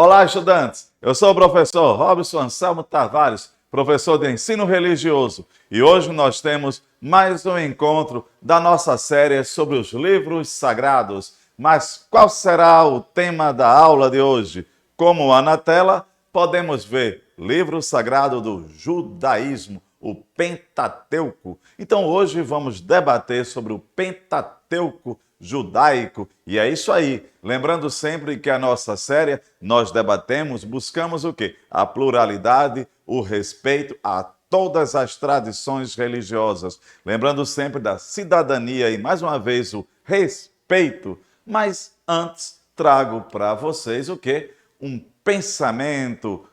Olá, estudantes! Eu sou o professor Robson Anselmo Tavares, professor de ensino religioso, e hoje nós temos mais um encontro da nossa série sobre os livros sagrados. Mas qual será o tema da aula de hoje? Como há na tela, podemos ver livro sagrado do judaísmo, o Pentateuco. Então hoje vamos debater sobre o Pentateuco judaico. E é isso aí. Lembrando sempre que a nossa série nós debatemos, buscamos o quê? A pluralidade, o respeito a todas as tradições religiosas. Lembrando sempre da cidadania e mais uma vez o respeito. Mas antes trago para vocês o quê? Um pensamento.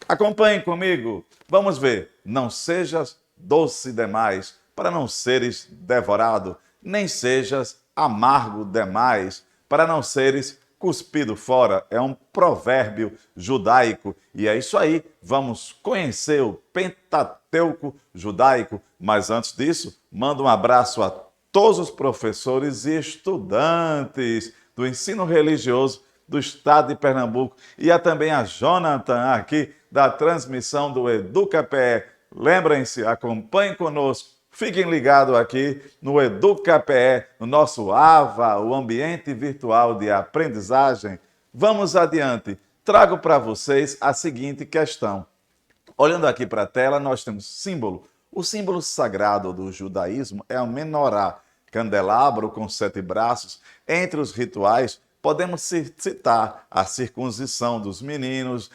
Acompanhem comigo. Vamos ver. Não sejas doce demais para não seres devorado, nem sejas amargo demais para não seres cuspido fora. É um provérbio judaico. E é isso aí. Vamos conhecer o Pentateuco judaico. Mas antes disso, mando um abraço a todos os professores e estudantes do ensino religioso do estado de Pernambuco e também a Jonathan aqui da transmissão do EducaPE. Lembrem-se, acompanhem conosco, fiquem ligados aqui no EducaPE, no nosso AVA, o ambiente virtual de aprendizagem. Vamos adiante. Trago para vocês a seguinte questão. Olhando aqui para a tela, nós temos símbolo. O símbolo sagrado do judaísmo é o menorá, candelabro com 7 braços. Entre os rituais, podemos citar a circuncisão dos meninos,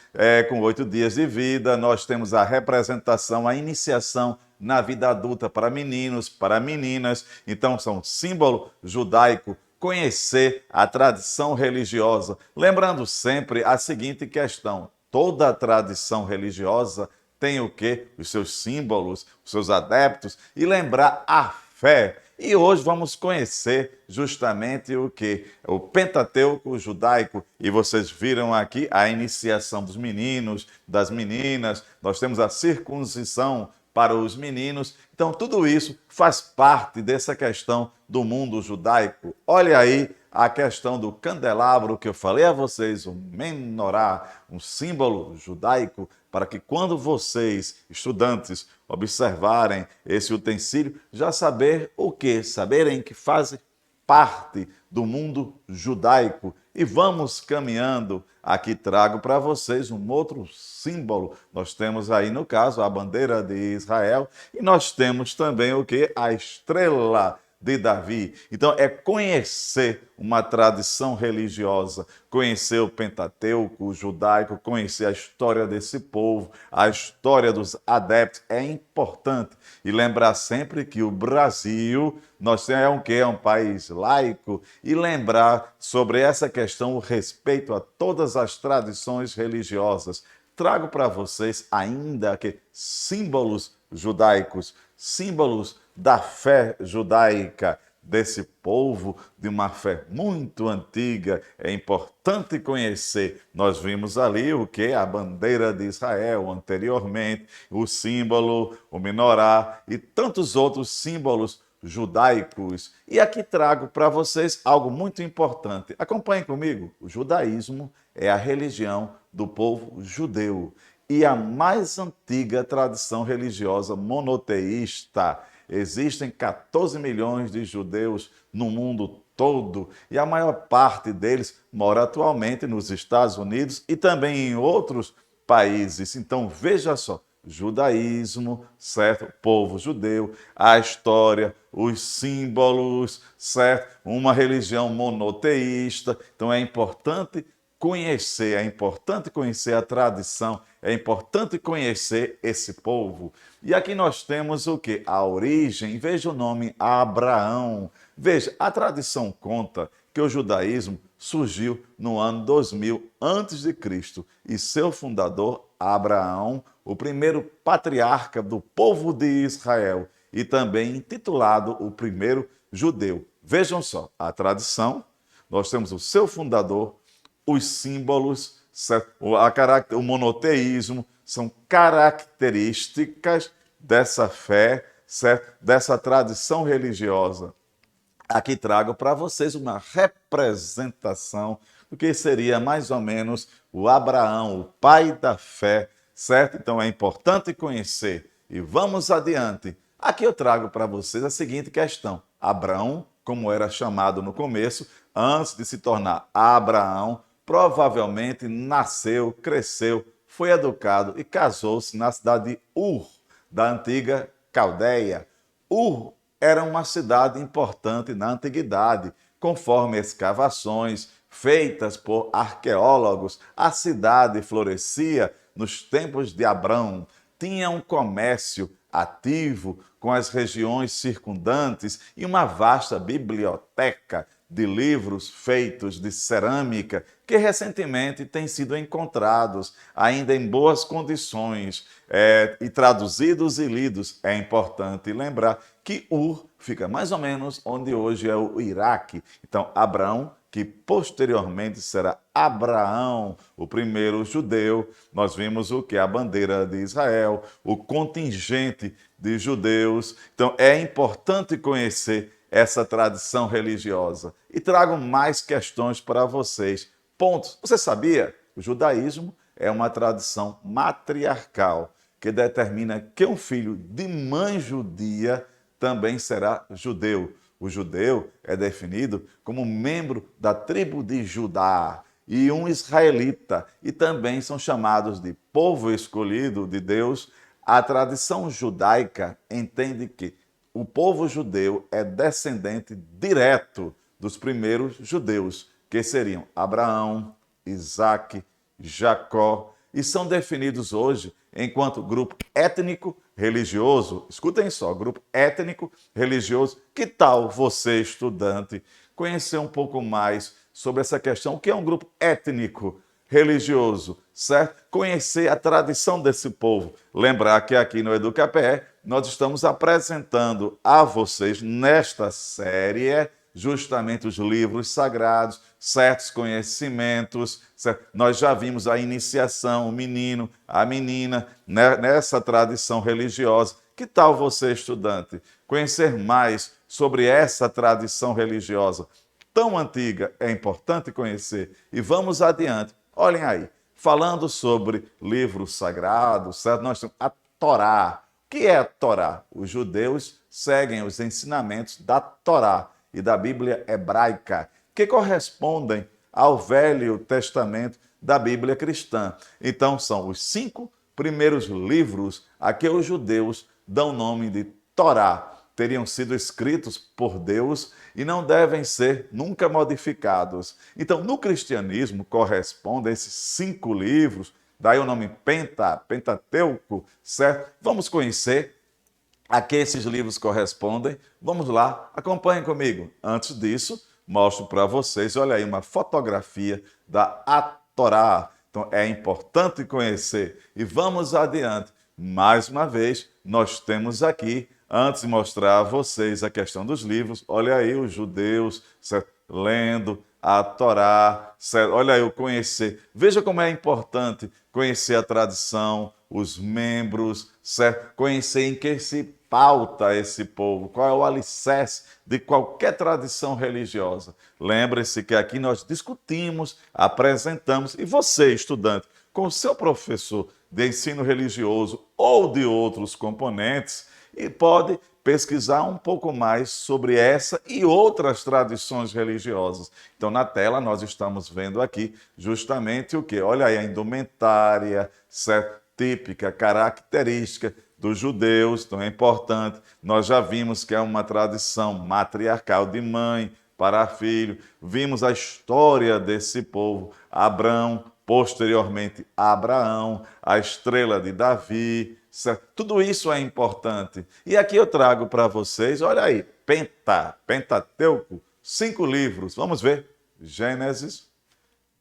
com 8 dias de vida. Nós temos a representação, a iniciação na vida adulta para meninos, para meninas. Então, são símbolo judaico. Conhecer a tradição religiosa. Lembrando sempre a seguinte questão. Toda tradição religiosa tem o quê? Os seus símbolos, os seus adeptos e lembrar a fé. E hoje vamos conhecer justamente o quê? O Pentateuco judaico. E vocês viram aqui a iniciação dos meninos, das meninas. Nós temos a circuncisão para os meninos. Então, tudo isso faz parte dessa questão do mundo judaico. Olha aí a questão do candelabro que eu falei a vocês, o menorá, um símbolo judaico, para que quando vocês, estudantes, observarem esse utensílio, já saber o quê? Saberem que fazem parte do mundo judaico. E vamos caminhando. Aqui trago para vocês um outro símbolo. Nós temos aí, no caso, a bandeira de Israel e nós temos também o quê? A estrela de Davi. Então, é conhecer uma tradição religiosa, conhecer o Pentateuco judaico, conhecer a história desse povo, a história dos adeptos, é importante. E lembrar sempre que o Brasil, nós temos um quê? É um país laico, e lembrar sobre essa questão, o respeito a todas as tradições religiosas. Trago para vocês ainda que símbolos judaicos, símbolos da fé judaica, desse povo, de uma fé muito antiga. É importante conhecer. Nós vimos ali o que? A bandeira de Israel anteriormente, o símbolo, o menorá e tantos outros símbolos judaicos. E aqui trago para vocês algo muito importante. Acompanhem comigo. O judaísmo é a religião do povo judeu e a mais antiga tradição religiosa monoteísta. Existem 14 milhões de judeus no mundo todo e a maior parte deles mora atualmente nos Estados Unidos e também em outros países. Então, veja só, judaísmo, certo? Povo judeu, a história, os símbolos, certo? Uma religião monoteísta. Então, é importante conhecer a tradição, é importante conhecer esse povo. E aqui nós temos o quê? A origem. Veja o nome Abraão. Veja, a tradição conta que o judaísmo surgiu no ano 2000 a.C. e seu fundador, Abraão, o primeiro patriarca do povo de Israel e também intitulado o primeiro judeu. Vejam só, a tradição, nós temos o seu fundador, os símbolos, o monoteísmo, são características dessa fé, certo? Dessa tradição religiosa. aqui trago para vocês uma representação do que seria mais ou menos o Abraão, o pai da fé, certo? Então é importante conhecer. E vamos adiante. Aqui eu trago para vocês a seguinte questão. Abraão, como era chamado no começo, antes de se tornar Abraão, provavelmente nasceu, cresceu, foi educado e casou-se na cidade de Ur, da antiga Caldeia. Ur era uma cidade importante na antiguidade, conforme escavações feitas por arqueólogos. A cidade florescia nos tempos de Abrão, tinha um comércio ativo com as regiões circundantes e uma vasta biblioteca de livros feitos de cerâmica que recentemente têm sido encontrados ainda em boas condições e traduzidos e lidos. É importante lembrar que Ur fica mais ou menos onde hoje é o Iraque. Então, Abraão, que posteriormente será Abraão, o primeiro judeu, nós vimos o que? A bandeira de Israel, o contingente de judeus. Então, é importante conhecer essa tradição religiosa. E trago mais questões para vocês. Pontos. Você sabia? O judaísmo é uma tradição matriarcal que determina que um filho de mãe judia também será judeu. O judeu é definido como membro da tribo de Judá e um israelita, e também são chamados de povo escolhido de Deus. A tradição judaica entende que o povo judeu é descendente direto dos primeiros judeus, que seriam Abraão, Isaque, Jacó, e são definidos hoje enquanto grupo étnico religioso. Escutem só, grupo étnico religioso. Que tal você, estudante, conhecer um pouco mais sobre essa questão? O que é um grupo étnico religioso, certo? Conhecer a tradição desse povo. Lembrar que aqui no EducaPE nós estamos apresentando a vocês nesta série justamente os livros sagrados, certos conhecimentos, certo? Nós já vimos a iniciação, o menino, a menina, né, nessa tradição religiosa. Que tal você, estudante, conhecer mais sobre essa tradição religiosa tão antiga? É importante conhecer. E vamos adiante. Olhem aí, falando sobre livros sagrados, certo? Nós temos a Torá. O que é a Torá? Os judeus seguem os ensinamentos da Torá e da Bíblia hebraica, que correspondem ao Velho Testamento da Bíblia cristã. Então, são os 5 primeiros livros a que os judeus dão nome de Torá. Teriam sido escritos por Deus e não devem ser nunca modificados. Então, no cristianismo, correspondem esses 5 livros, daí o nome Pentateuco, certo? Vamos conhecer a que esses livros correspondem. Vamos lá, acompanhem comigo. Antes disso, mostro para vocês, olha aí, uma fotografia da Torá. Então, é importante conhecer. E vamos adiante. Mais uma vez, nós temos aqui, antes de mostrar a vocês a questão dos livros, olha aí os judeus, certo? Lendo a Torá, certo? Olha aí o conhecer. Veja como é importante conhecer a tradição, os membros, certo? Conhecer em que se pauta esse povo, qual é o alicerce de qualquer tradição religiosa. Lembre-se que aqui nós discutimos, apresentamos, e você, estudante, com o seu professor de ensino religioso ou de outros componentes, e pode pesquisar um pouco mais sobre essa e outras tradições religiosas. Então, na tela, nós estamos vendo aqui justamente o quê? Olha aí a indumentária, certo? Típica, característica dos judeus, então é importante. Nós já vimos que é uma tradição matriarcal de mãe para filho. Vimos a história desse povo, Abrão, posteriormente Abraão, a estrela de Davi, certo? Tudo isso é importante. E aqui eu trago para vocês, olha aí, Pentateuco, 5 livros. Vamos ver. Gênesis,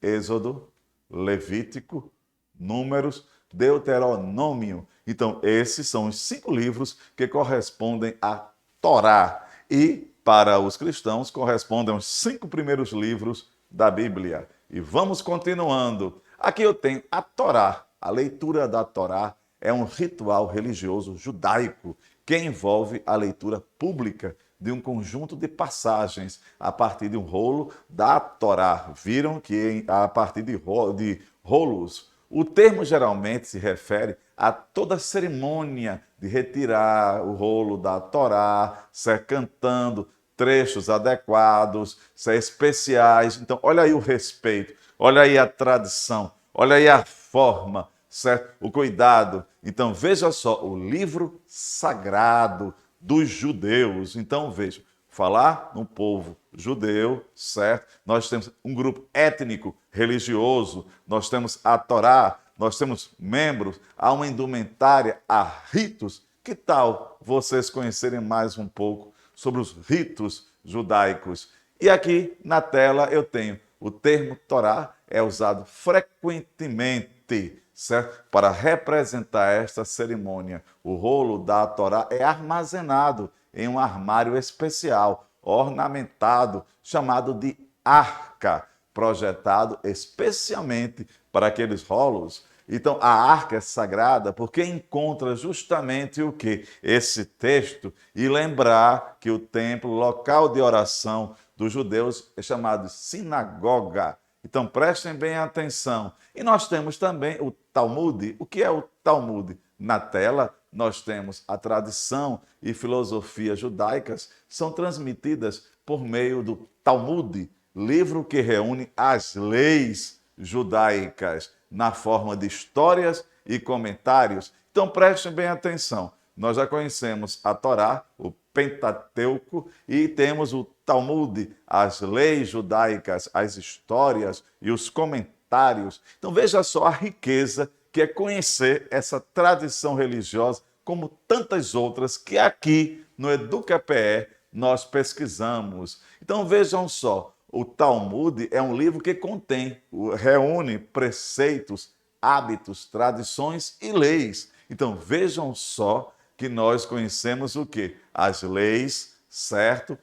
Êxodo, Levítico, Números, Deuteronômio. Então, esses são os 5 livros que correspondem à Torá. E, para os cristãos, correspondem aos 5 primeiros livros da Bíblia. E vamos continuando. Aqui eu tenho a Torá. A leitura da Torá é um ritual religioso judaico que envolve a leitura pública de um conjunto de passagens a partir de um rolo da Torá. Viram que a partir de rolos, o termo geralmente se refere a toda a cerimônia de retirar o rolo da Torá, ser cantando trechos adequados, ser especiais. Então, olha aí o respeito, olha aí a tradição, olha aí a forma, certo? O cuidado. Então, veja só, o livro sagrado dos judeus. Então, veja, falar no povo judeu, certo? Nós temos um grupo étnico, religioso, nós temos a Torá, nós temos membros, há uma indumentária, há ritos. Que tal vocês conhecerem mais um pouco sobre os ritos judaicos? E aqui na tela eu tenho o termo Torá, é usado frequentemente, certo? Para representar esta cerimônia. O rolo da Torá é armazenado em um armário especial, ornamentado, chamado de arca, projetado especialmente para aqueles rolos. Então, a arca é sagrada porque encontra justamente o que? Esse texto, e lembrar que o templo, local de oração dos judeus, é chamado sinagoga. Então, prestem bem atenção. E nós temos também o Talmud. O que é o Talmud? Na tela, nós temos a tradição e filosofia judaicas são transmitidas por meio do Talmud, livro que reúne as leis judaicas na forma de histórias e comentários. Então prestem bem atenção. Nós já conhecemos a Torá, o Pentateuco, e temos o Talmud, as leis judaicas, as histórias e os comentários. Então veja só a riqueza que é conhecer essa tradição religiosa, como tantas outras que aqui no EducaPE nós pesquisamos. Então vejam só, o Talmud é um livro que reúne preceitos, hábitos, tradições e leis. Então vejam só que nós conhecemos o quê? As leis, certo?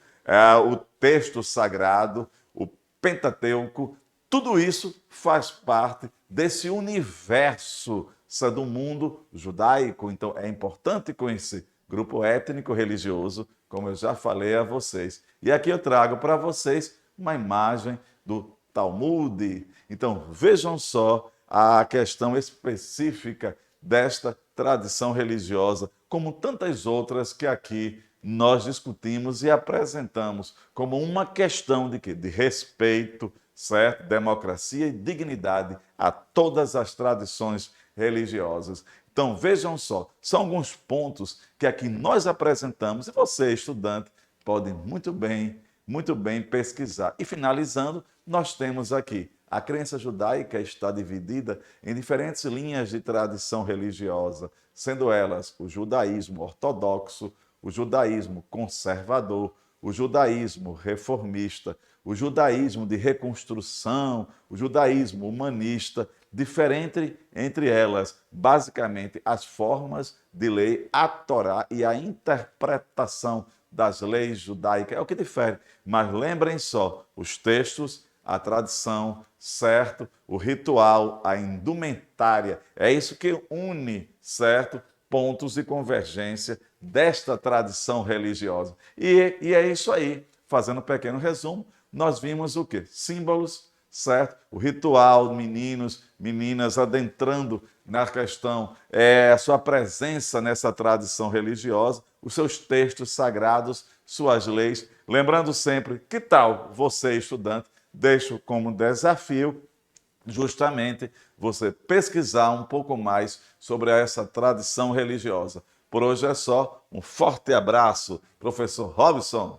O texto sagrado, o Pentateuco, tudo isso faz parte desse universo do mundo judaico. Então é importante conhecer grupo étnico religioso, como eu já falei a vocês. E aqui eu trago para vocês uma imagem do Talmud. Então vejam só a questão específica desta tradição religiosa, como tantas outras que aqui nós discutimos e apresentamos como uma questão de quê? De respeito, certo? Democracia e dignidade a todas as tradições religiosas. Então, vejam só, são alguns pontos que aqui nós apresentamos e você, estudante, pode muito bem pesquisar. E finalizando, nós temos aqui, a crença judaica está dividida em diferentes linhas de tradição religiosa, sendo elas o judaísmo ortodoxo, o judaísmo conservador, o judaísmo reformista, o judaísmo de reconstrução, o judaísmo humanista, diferente entre elas, basicamente, as formas de lei, a Torá e a interpretação das leis judaicas, é o que difere. Mas lembrem só, os textos, a tradição, certo? O ritual, a indumentária, é isso que une, certo? Pontos de convergência desta tradição religiosa. E é isso aí. Fazendo um pequeno resumo, nós vimos o quê? Símbolos, certo? O ritual, meninos, meninas adentrando na questão, a sua presença nessa tradição religiosa, os seus textos sagrados, suas leis. Lembrando sempre, que tal você, estudante, deixo como desafio justamente você pesquisar um pouco mais sobre essa tradição religiosa. Por hoje é só. Um forte abraço, professor Robson.